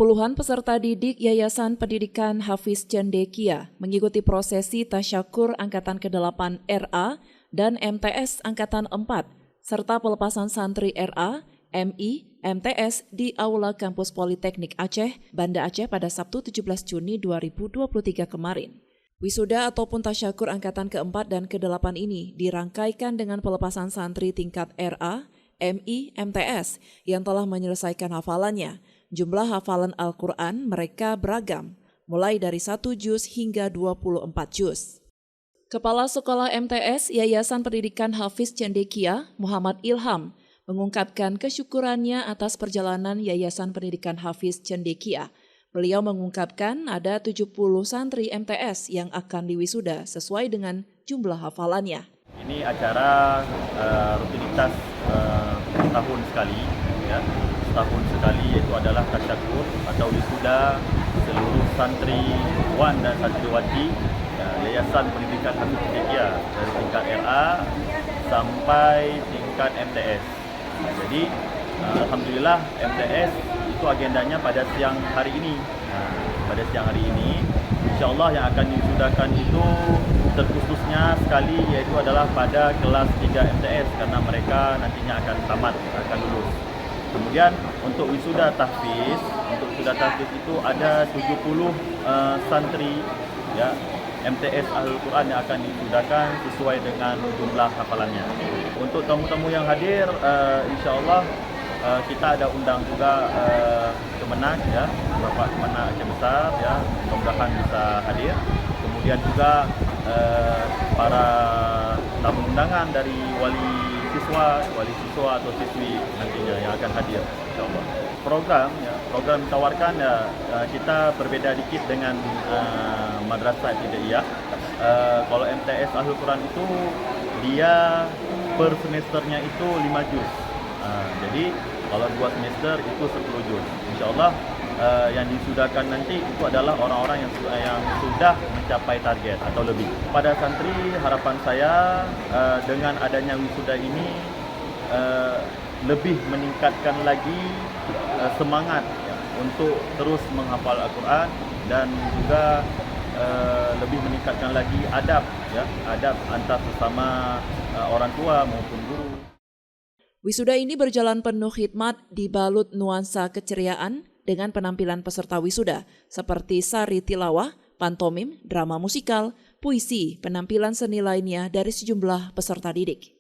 Puluhan peserta didik Yayasan Pendidikan Hafiz Cendekia mengikuti prosesi tasyakur Angkatan ke-8 RA dan MTS Angkatan 4, serta pelepasan santri RA, MI, MTS di Aula Kampus Politeknik Aceh, Banda Aceh pada Sabtu 17 Juni 2023 kemarin. Wisuda ataupun tasyakur Angkatan ke-4 dan ke-8 ini dirangkaikan dengan pelepasan santri tingkat RA, MI, MTS yang telah menyelesaikan hafalannya. Jumlah hafalan Al-Quran mereka beragam, mulai dari 1 juz hingga 24 juz. Kepala Sekolah MTS Yayasan Pendidikan Hafiz Cendekia, Muhammad Ilham, mengungkapkan kesyukurannya atas perjalanan Yayasan Pendidikan Hafiz Cendekia. Beliau mengungkapkan ada 70 santri MTS yang akan diwisuda sesuai dengan jumlah hafalannya. Ini acara rutinitas setahun sekali, ya. Setahun sekali, yaitu adalah tasyakur atau wisuda seluruh santriwan dan santriwati Yayasan Pendidikan Hafiz Cendekia dari tingkat RA sampai tingkat MTS. Jadi alhamdulillah MTS itu agendanya pada siang hari ini. Pada siang hari ini, insya Allah yang akan diwisudakan itu terkhususnya sekali, yaitu adalah pada kelas 3 MTS karena mereka nantinya akan tamat, akan lulus. Kemudian untuk wisuda tahfiz itu ada 70 santri ya MTS Ahlul Quran yang akan diwisudakan sesuai dengan jumlah hafalannya. Untuk tamu-tamu yang hadir, insya Allah kita ada undang juga Kemenak ya, Bapak Kemenak Aceh Besar ya, mudah-mudahan bisa hadir. Kemudian juga para tamu undangan dari wali siswa atau siswi nantinya yang akan hadir, insyaallah. Program ditawarkan kita berbeda dikit dengan madrasah ibtidaiyah. Kalau MTS Ahlul Quran itu dia per semesternya itu 5 juz. Jadi kalau 2 semester itu 10 juz. Insyaallah yang disudahkan nanti itu adalah orang-orang yang sudah mencapai target atau lebih. Pada santri, harapan saya dengan adanya wisuda ini lebih meningkatkan lagi semangat ya, untuk terus menghafal Al-Quran dan juga lebih meningkatkan lagi adab antar sesama orang tua maupun guru. Wisuda ini berjalan penuh khidmat dibalut nuansa keceriaan dengan penampilan peserta wisuda seperti sari tilawah, pantomim, drama musikal, puisi, penampilan seni lainnya dari sejumlah peserta didik.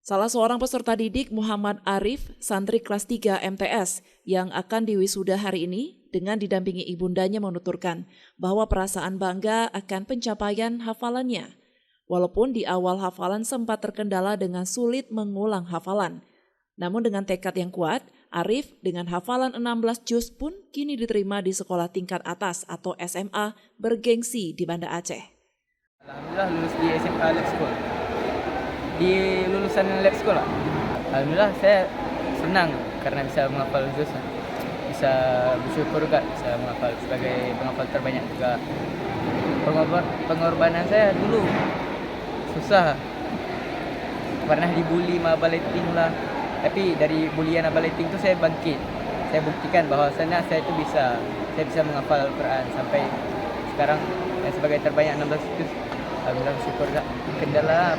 Salah seorang peserta didik, Muhammad Arif, santri kelas 3 MTS yang akan diwisuda hari ini dengan didampingi ibundanya menuturkan bahwa perasaan bangga akan pencapaian hafalannya. Walaupun di awal hafalan sempat terkendala dengan sulit mengulang hafalan. Namun dengan tekad yang kuat, Arif dengan hafalan 16 juz pun kini diterima di sekolah tingkat atas atau SMA bergengsi di Banda Aceh. Alhamdulillah lulus di SMA Lab School. Di lulusan Lab School, alhamdulillah saya senang karena bisa menghafal juz. Bisa bersyukur juga bisa menghafal sebagai penghafal terbanyak juga. Pengorbanan saya dulu susah. Pernah dibully mabaleting lah. Tapi dari bulian abaleting itu saya bangkit. Saya buktikan bahwa saya itu saya bisa menghafal Al-Quran sampai sekarang sebagai terbanyak 16 juz. Alhamdulillah syukur tak. Kendala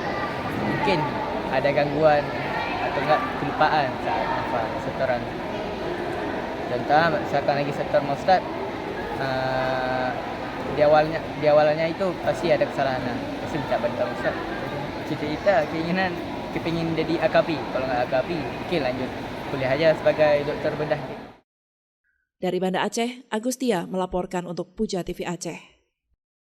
mungkin ada gangguan atau enggak kelupaan saat menghafal setoran. Contoh misalkan lagi setor Ustaz, di awalnya itu pasti ada kesalahan. Pasti minta bantuan Ustaz. Cita-cita keinginan kepingin jadi AKP, kalau nggak AKP, mungkin lanjut kuliah aja sebagai dokter bedah. Dari Banda Aceh, Agustia melaporkan untuk Puja TV Aceh.